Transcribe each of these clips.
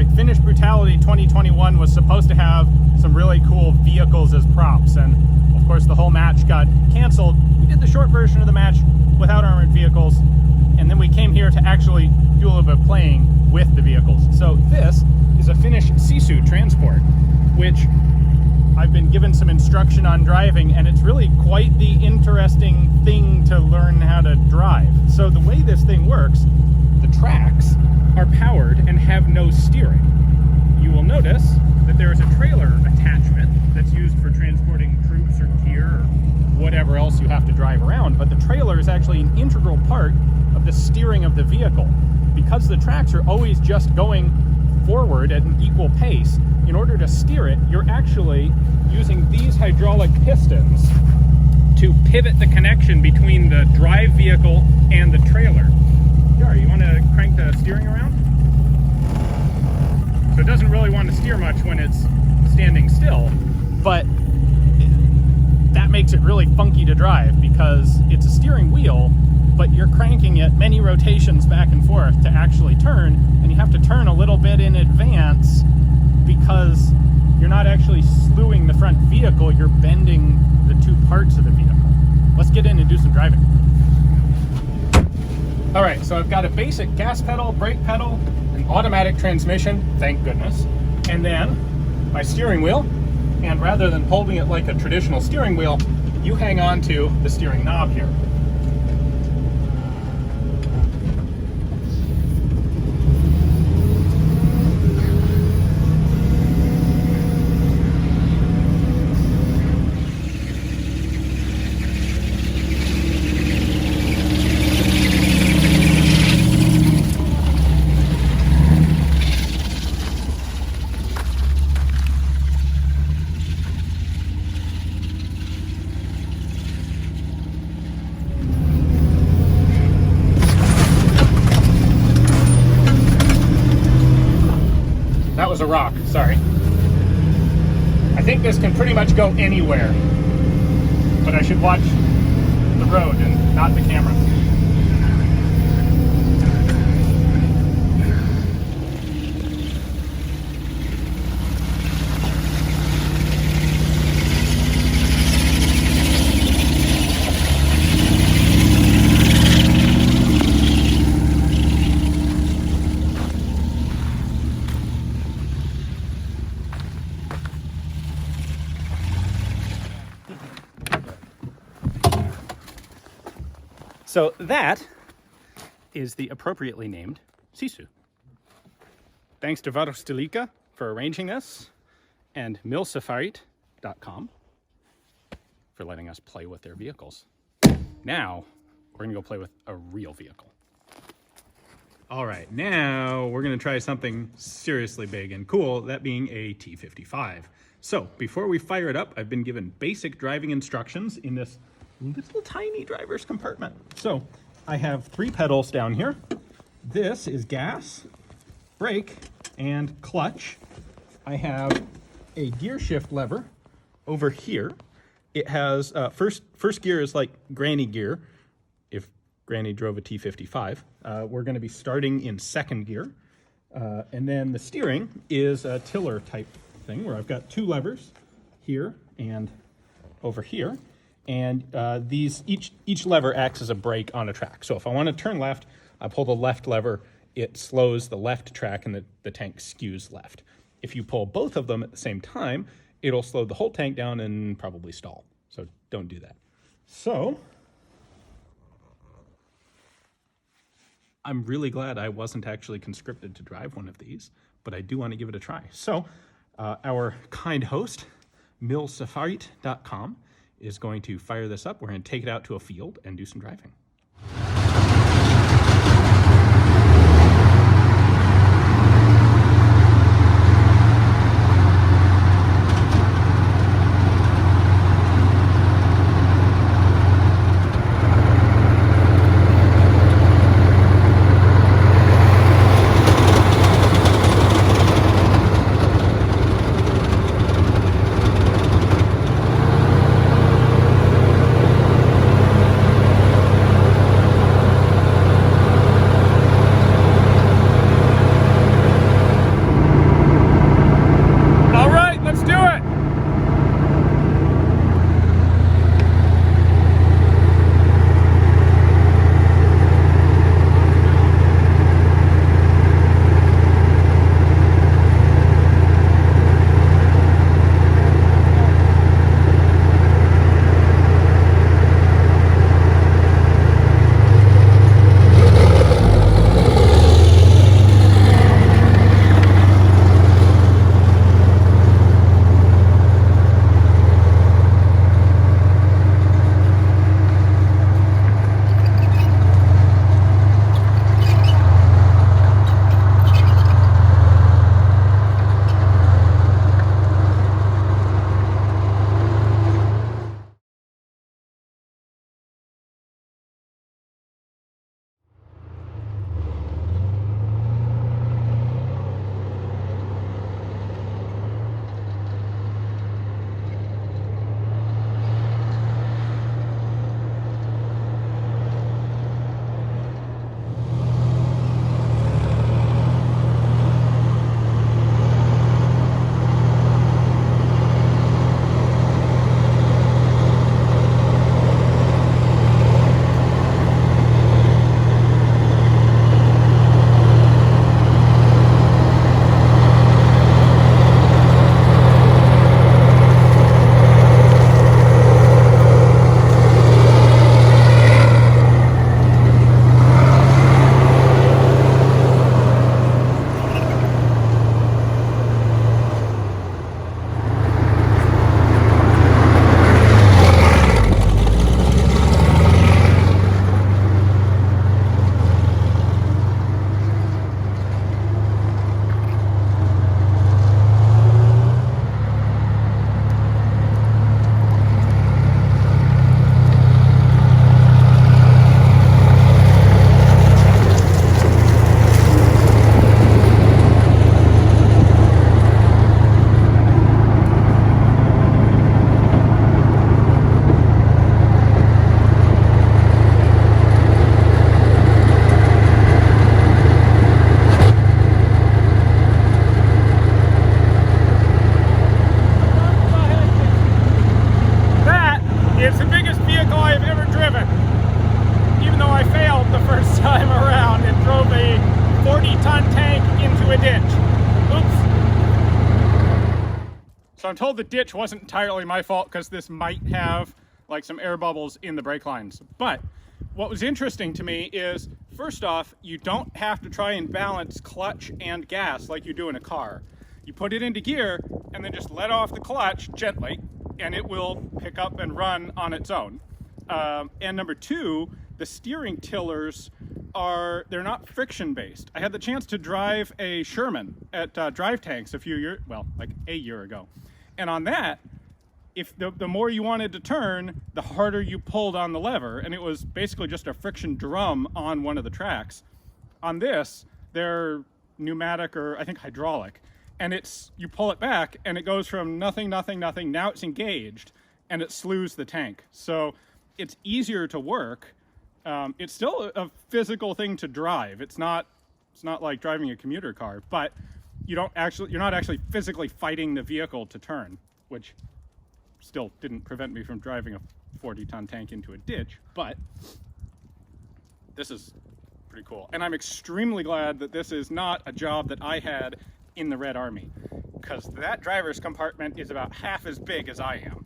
Alright, Finnish Brutality 2021 was supposed to have some really cool vehicles as props, and of course the whole match got cancelled. We did the short version of the match without armored vehicles, and then we came here to actually do a little bit of playing with the vehicles. So this is a Finnish Sisu transport, which I've been given some instruction on driving, and it's really quite the interesting thing to learn how to drive. So the way this thing works, the tracks are powered and have no steering. You will notice that there is a trailer attachment that's used for transporting troops or gear or whatever else you have to drive around, but the trailer is actually an integral part of the steering of the vehicle. Because the tracks are always just going forward at an equal pace, in order to steer it, you're actually using these hydraulic pistons to pivot the connection between the drive vehicle and the trailer. Jari, you want to crank the steering around? So it doesn't really want to steer much when it's standing still, but that makes it really funky to drive because it's a steering wheel, but you're cranking it many rotations back and forth to actually turn, and you have to turn a little bit in advance because you're not actually slewing the front vehicle, you're bending the two parts of the vehicle. Let's get in and do some driving. All right, so I've got a basic gas pedal, brake pedal, an automatic transmission, thank goodness, and then my steering wheel. And rather than holding it like a traditional steering wheel, you hang on to the steering knob here. Was a rock, sorry. I think this can pretty much go anywhere, but I should watch the road and not the camera. So that is the appropriately named Sisu. Thanks to Varusteleka for arranging this, and mil-safarit.com for letting us play with their vehicles. Now, we're gonna go play with a real vehicle. All right, now we're gonna try something seriously big and cool, that being a T55. So before we fire it up, I've been given basic driving instructions in this little tiny driver's compartment. So I have 3 pedals down here. This is gas, brake, and clutch. I have a gear shift lever over here. It has, first gear is like granny gear, if granny drove a T55. We're gonna be starting in second gear. And then the steering is a tiller type thing where I've got 2 levers here and over here. And each lever acts as a brake on a track. So if I want to turn left, I pull the left lever, it slows the left track and the tank skews left. If you pull both of them at the same time, it'll slow the whole tank down and probably stall. So don't do that. So I'm really glad I wasn't actually conscripted to drive one of these, but I do want to give it a try. So our kind host, mil-safarit.com, is going to fire this up. We're going to take it out to a field and do some driving. So I'm told the ditch wasn't entirely my fault because this might have like some air bubbles in the brake lines. But what was interesting to me is, first off, you don't have to try and balance clutch and gas like you do in a car. You put it into gear and then just let off the clutch gently and it will pick up and run on its own. And number two, the steering tillers they're not friction based. I had the chance to drive a Sherman at Drive Tanks a year ago. And on that, if the more you wanted to turn, the harder you pulled on the lever, and it was basically just a friction drum on one of the tracks. On this, they're pneumatic or I think hydraulic, and you pull it back and it goes from nothing, nothing, nothing, now it's engaged, and it slews the tank. So it's easier to work. It's still a physical thing to drive. It's not like driving a commuter car, but you're not actually physically fighting the vehicle to turn, which still didn't prevent me from driving a 40-ton tank into a ditch, but this is pretty cool. And I'm extremely glad that this is not a job that I had in the Red Army, because that driver's compartment is about half as big as I am.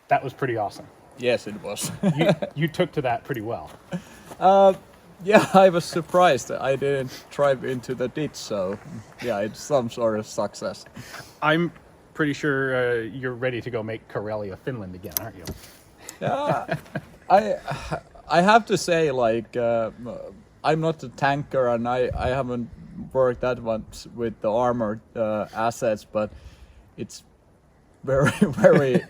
That was pretty awesome. Yes, it was. You took to that pretty well. Yeah, I was surprised. I didn't drive into the ditch, so yeah, it's some sort of success. I'm pretty sure you're ready to go make Karelia Finland again, aren't you? Yeah, I have to say, like, I'm not a tanker, and I haven't worked that much with the armored assets, but it's very, very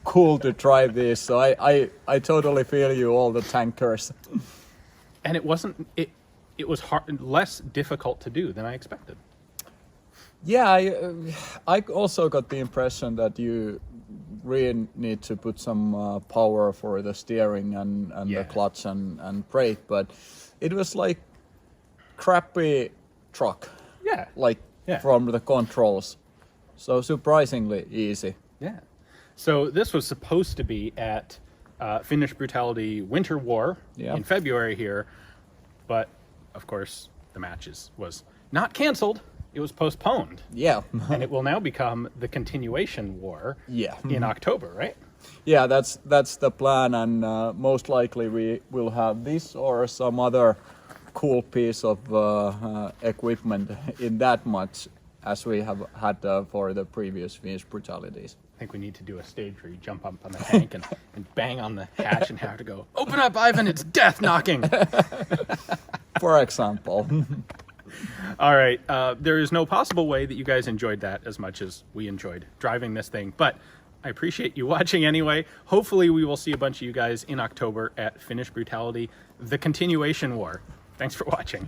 cool to drive this. So I totally feel you, all the tankers. And it wasn't, it was less difficult to do than I expected. Yeah, I also got the impression that you really need to put some power for the steering and the clutch and brake, but it was like crappy truck. Yeah. From the controls. So surprisingly easy. Yeah. So this was supposed to be at Finnish Brutality Winter War in February here, but of course the matches was not canceled. It was postponed. Yeah. And it will now become the continuation war in October, right? Yeah, that's the plan, and most likely we will have this or some other cool piece of equipment in that much as we have had for the previous Finnish Brutalities. I think we need to do a stage where you jump up on the tank and bang on the hatch and have to go, "Open up, Ivan, it's death knocking." For example. All right, there is no possible way that you guys enjoyed that as much as we enjoyed driving this thing, but I appreciate you watching anyway. Hopefully we will see a bunch of you guys in October at Finnish Brutality, the continuation war. Thanks for watching.